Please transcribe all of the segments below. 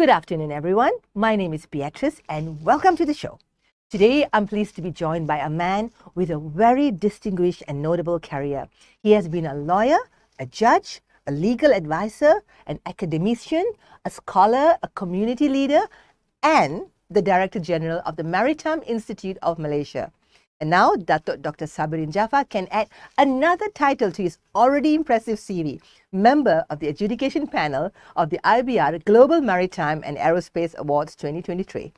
Good afternoon, everyone. My name is Beatrice and welcome to the show. Today, I'm pleased to be joined by a man with a very distinguished and notable career. He has been a lawyer, a judge, a legal advisor, an academician, a scholar, a community leader, and the Director General of the Maritime Institute of Malaysia. And now, Dr. Sabirin Jaafar can add another title to his already impressive CV, member of the adjudication panel of the IBR Global Maritime and Aerospace Awards 2023.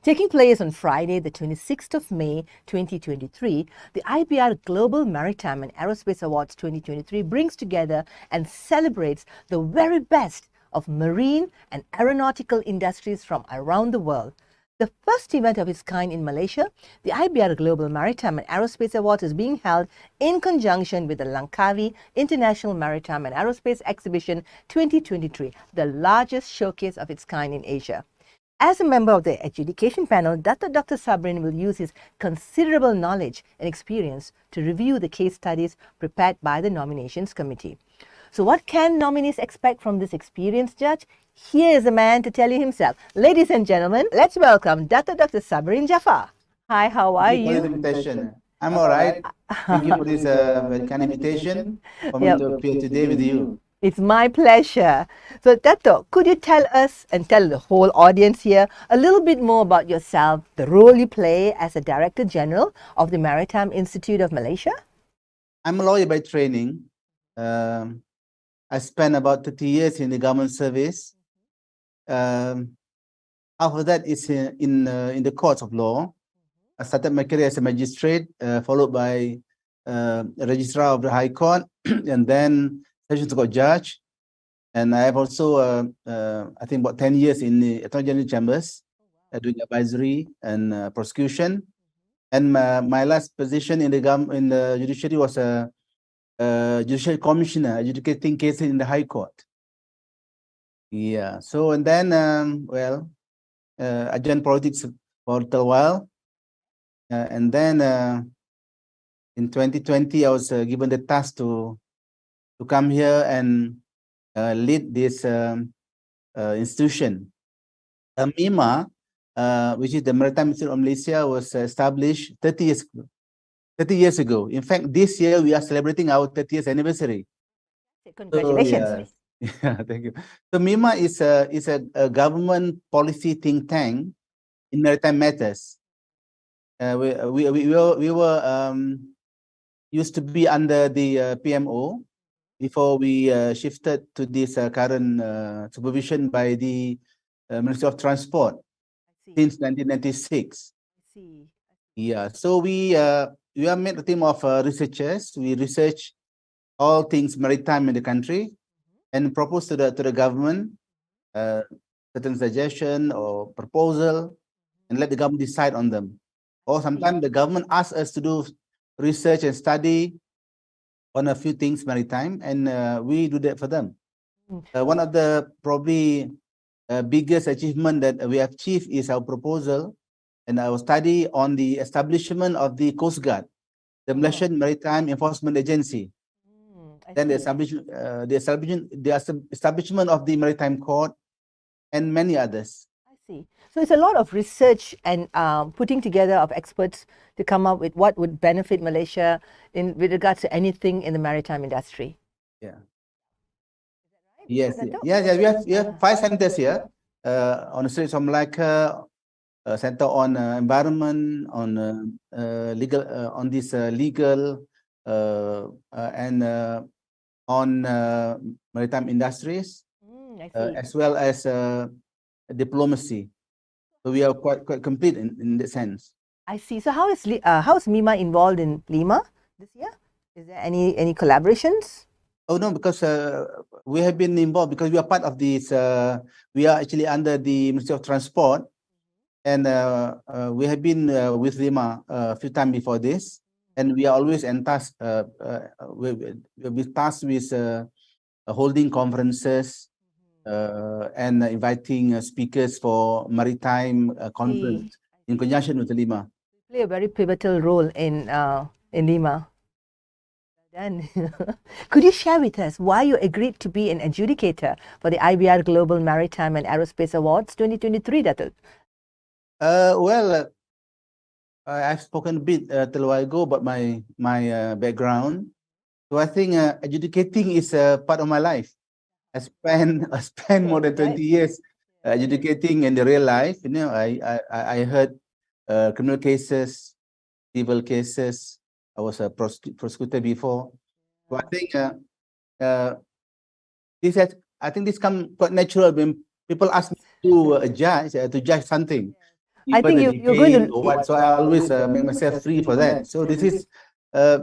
Taking place on Friday, the 26th of May, 2023, the IBR Global Maritime and Aerospace Awards 2023 brings together and celebrates the very best of marine and aeronautical industries from around the world. The first event of its kind in Malaysia, the IBR Global Maritime and Aerospace Awards is being held in conjunction with the Langkawi International Maritime and Aerospace Exhibition 2023, the largest showcase of its kind in Asia. As a member of the adjudication panel, Dr. Sabirin will use his considerable knowledge and experience to review the case studies prepared by the nominations committee. So what can nominees expect from this experienced judge? Here is a man to tell you himself. Ladies and gentlemen, let's welcome Dr. Sabirin Jaafar. Hi, how are you? Thank you for the invitation. I'm all right. Thank you for this very kind invitation for me to appear today with you. It's my pleasure. So, Datuk, could you tell us and tell the whole audience here a little bit more about yourself, the role you play as a Director General of the Maritime Institute of Malaysia? I'm a lawyer by training. I spent about 30 years in the government service. Half of that is in the courts of law. I started my career as a magistrate, followed by a registrar of the High Court, and then Sessions Court judge. And I have also, I think, about 10 years in the Attorney General Chambers, doing advisory and prosecution. And my last position in the judiciary was a judicial commissioner, adjudicating cases in the High Court. Yeah. So and then, I joined politics for a little while, and then in 2020, I was given the task to come here and lead this institution. MIMA, which is the Maritime Institute of Malaysia, was established 30 years ago. In fact, this year we are celebrating our 30th anniversary. Congratulations. So, yeah, thank you. So MIMA is a government policy think tank in maritime matters. We were used to be under the PMO before we shifted to this current supervision by the Ministry of Transport since 1996. I see. Yeah, so we are made a team of researchers. We research all things maritime in the country and propose to the government certain suggestion or proposal, and let the government decide on them. Or sometimes the government asks us to do research and study on a few things maritime, and we do that for them. One of the probably biggest achievement that we have achieved is our proposal and our study on the establishment of the Coast Guard, the Malaysian Maritime Enforcement Agency. Then the establishment of the Maritime Court, and many others. I see. So it's a lot of research and putting together of experts to come up with what would benefit Malaysia with regards to anything in the maritime industry. Yeah. Yes. Yeah. We have 5 centers here on the streets of Malacca. Center on environment, on legal, on this legal, and on maritime industries, as well as diplomacy. So we are quite complete in that sense. I see. So how is MIMA involved in Lima this year? Is there any collaborations? Oh no, because we have been involved because we are part of this. We are actually under the Ministry of Transport, and we have been with Lima a few times before this. And we are always tasked with holding conferences and inviting speakers for maritime conference in conjunction with Lima. You play a very pivotal role in Lima. Done. Could you share with us why you agreed to be an adjudicator for the IBR Global Maritime and Aerospace Awards 2023, Datuk? Well, I've spoken a bit a little while ago about my background. So I think adjudicating is a part of my life. I spent more than 20 years adjudicating in the real life. You know, I heard criminal cases, civil cases. I was a prosecutor before. So I think uh, I think this come quite natural when people ask me to judge something, I even think a you're going debate to. or what. So I always make myself free for that. So this is uh,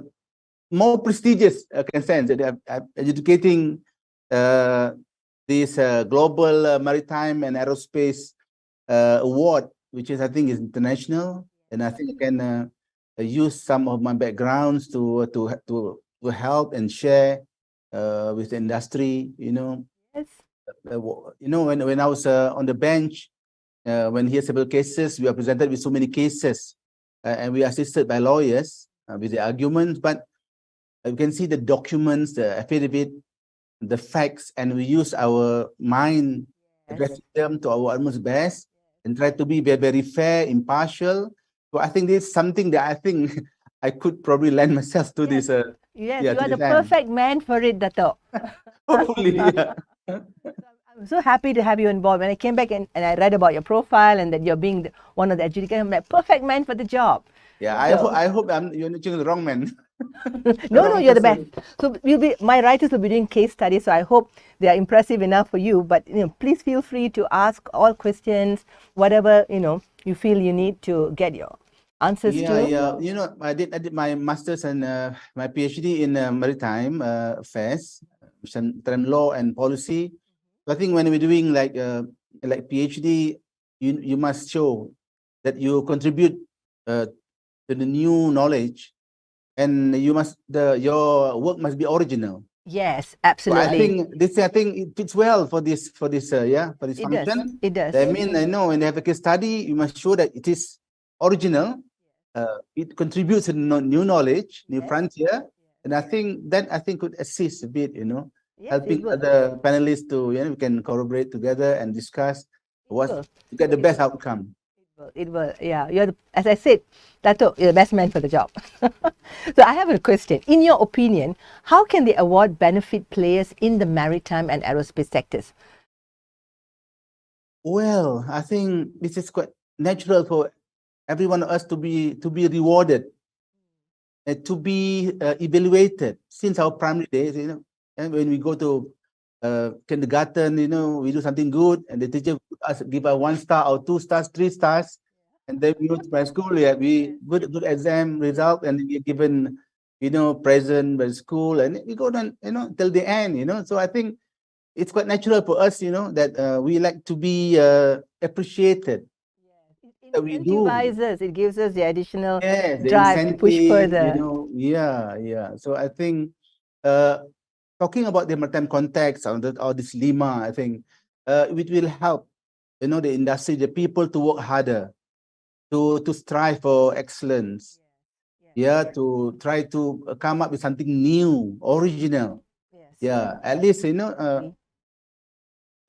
more prestigious, I can sense that I'm educating this global maritime and aerospace award, which is I think is international, and I think I can use some of my backgrounds to help and share with the industry. Yes. When I was on the bench, when he has several cases, we are presented with so many cases, and we are assisted by lawyers with the arguments. But you can see the documents, the affidavit, the facts, and we use our mind, address them to our utmost best, and try to be very, very fair, impartial. So I think this is something that I think I could probably lend myself to this. Yes, Yeah, you to are the this end. perfect man for it, Datuk. Hopefully, yeah. I'm so happy to have you involved. When I came back and I read about your profile and that you're being one of the adjudicators, I'm like, perfect man for the job. Yeah, I hope you're not choosing the wrong man. No, you're the best. Person. So my writers will be doing case studies. So I hope they are impressive enough for you. But please feel free to ask all questions, whatever you feel you need to get your answers Yeah, to. yeah. I did my master's and my PhD in maritime affairs, maritime law and policy. So I think when we're doing like PhD, you must show that you contribute to the new knowledge, and your work must be original. Yes, So I absolutely. think it fits well for this for this It does. function. It does. I mean, I know when you have a case study, you must show that it is original. It contributes to new knowledge, new Yes. frontier, and I think could assist a bit, Yes, it helping will. other panelists to we can collaborate together and discuss what will. to get the best outcome. It will. Yeah, as I said, Dato, you're the best man for the job. So I have a question. In your opinion, how can the award benefit players in the maritime and aerospace sectors? Well, I think this is quite natural for every one of us to be rewarded, to be evaluated since our primary days. And when we go to kindergarten, we do something good, and the teacher give us 1 star or 2 stars, 3 stars, and then we go to my school. Yeah, we good exam result, and we are given, present by school, and we go on, till the end. So I think it's quite natural for us, that we like to be appreciated. It That we do. incentivizes, it gives us the additional Yes, the drive to push incentive, further. yeah. So I think talking about the maritime context or this lima, I think it will help, the industry, the people to work harder, to strive for excellence. Yeah, to try to come up with something new, original. Yes. Yeah, at least, to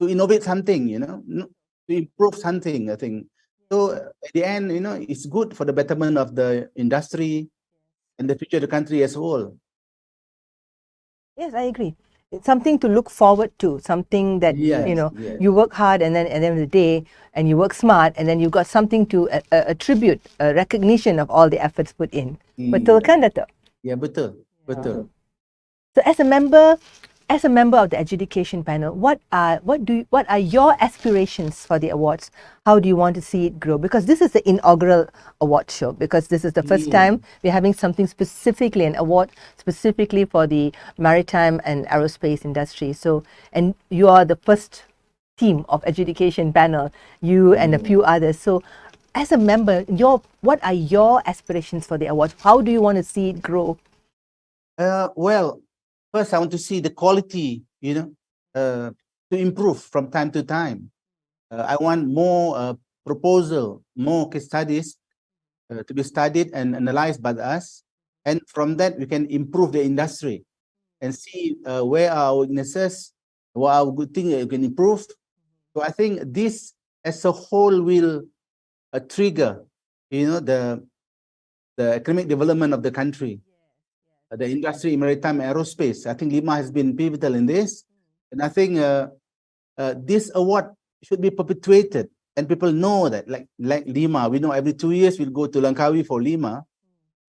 innovate something, to improve something, I think. So at the end, it's good for the betterment of the industry and the future of the country as a whole. Yes, I agree. It's something to look forward to, something that Yes, you work hard, and then at the end of the day, and you work smart, and then you've got something to attribute, a recognition of all the efforts put in. Betul kan, Dato'? Yeah, betul, betul. So as a member of the adjudication panel, what are your aspirations for the awards? How do you want to see it grow? Because this is the inaugural award show, because this is the first time we're having something specifically, an award specifically for the maritime and aerospace industry. So, and you are the first team of adjudication panel, you and a few others. So as a member, what are your aspirations for the award? How do you want to see it grow? Well, first I want to see the quality, to improve from time to time. I want more proposal, more case studies to be studied and analyzed by us. and from that we can improve the industry and see where are our weaknesses, what are good things that we can improve. So I think this as a whole will trigger, the economic development of the country, the industry, maritime, aerospace. I think Lima has been pivotal in this, and I think this award should be perpetuated, and people know that, like Lima, we know every 2 years we'll go to Langkawi for Lima,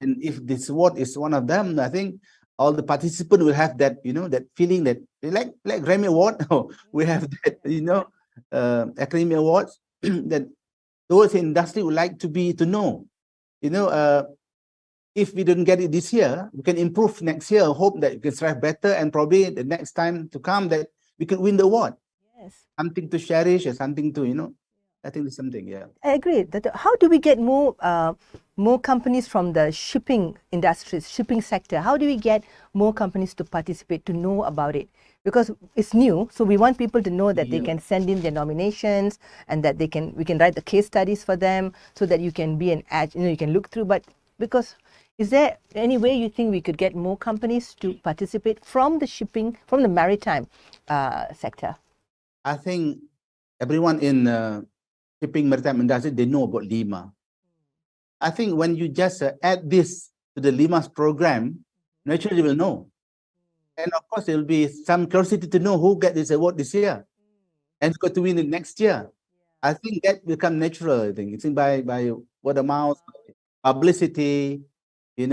and if this award is one of them, I think all the participants will have that, that feeling that like Grammy Award, we have that, Academy Awards that those in industry would like to know, if we don't get it this year, we can improve next year. Hope that we can strive better, and probably the next time to come that we could win the award. Yes. Something to cherish, or something to, I think it's something, yeah. I agree. How do we get more companies from the shipping industries, shipping sector? How do we get more companies to participate, to know about it? Because it's new, so we want people to know that they can send in their nominations, and that we can write the case studies for them, so that you can be you can look through. But because is there any way you think we could get more companies to participate from the shipping, from the maritime sector? I think everyone in shipping maritime industry, they know about Lima. I think when you just add this to the Lima's program, naturally will know. And of course, there will be some curiosity to know who get this award this year and who's going to win it next year. I think that will come natural. I think it's by word of mouth, publicity. They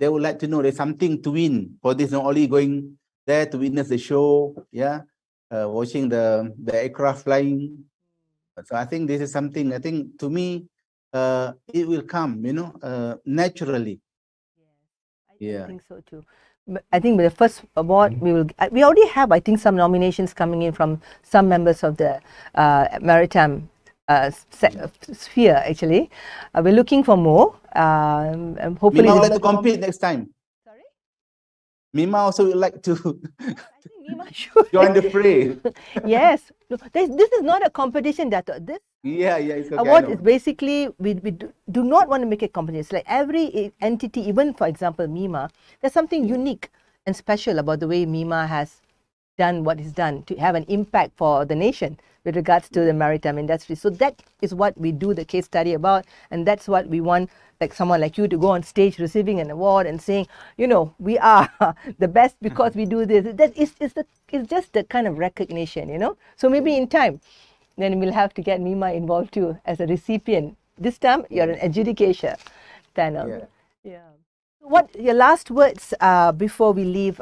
would like to know there's something to win for this. Not only going there to witness the show, watching the aircraft flying. So I think this is something. I think to me, it will come, naturally. I think so too. I think with the first award, we already have, I think, some nominations coming in from some members of the maritime sphere, actually. We're looking for more. Hopefully, Mima would like to compete next time. Sorry? Mima also would like to I think Mima should join the fray. Yes. No, this is not a competition, Datuk. This it's okay, award is basically, we do not want to make a competition. It's like every entity, even for example Mima, there's something unique and special about the way Mima has done what it's done to have an impact for the nation with regards to the maritime industry. So that is what we do the case study about, and that's what we want, like someone like you to go on stage receiving an award and saying, we are the best because we do this. That it's just the kind of recognition, So maybe in time, then we'll have to get Mima involved too as a recipient. This time, you're an adjudicator panel. Yeah. What your last words before we leave?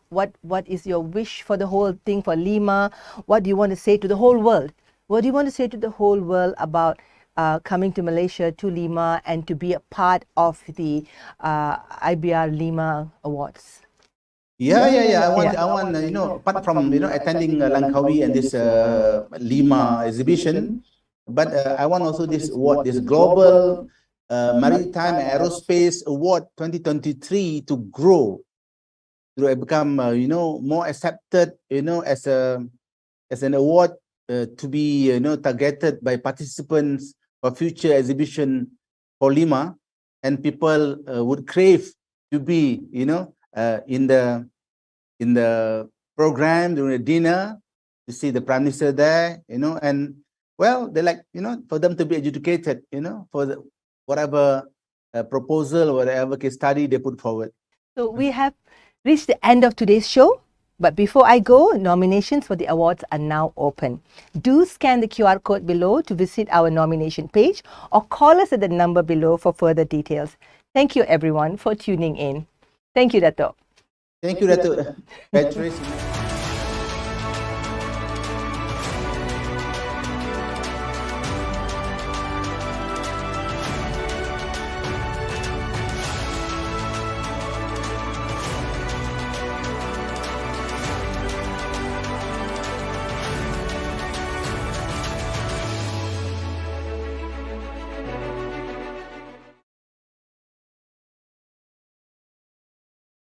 What is your wish for the whole thing for Lima? What do you want to say to the whole world? What do you want to say to the whole world about coming to Malaysia, to Lima, and to be a part of the IBR Lima Awards? I want apart from attending Langkawi and this Lima exhibition, but I want also this award, this global Maritime Aerospace Award 2023 to grow, to become more accepted, as an award to be targeted by participants for future exhibition for Lima, and people would crave to be in the program during the dinner, to see the Prime Minister there, and they like for them to be educated, for whatever proposal, whatever case study they put forward. So we have reached the end of today's show. But before I go, nominations for the awards are now open. Do scan the QR code below to visit our nomination page, or call us at the number below for further details. Thank you everyone for tuning in. Thank you, Datuk. Thank you, Datuk. Patrice.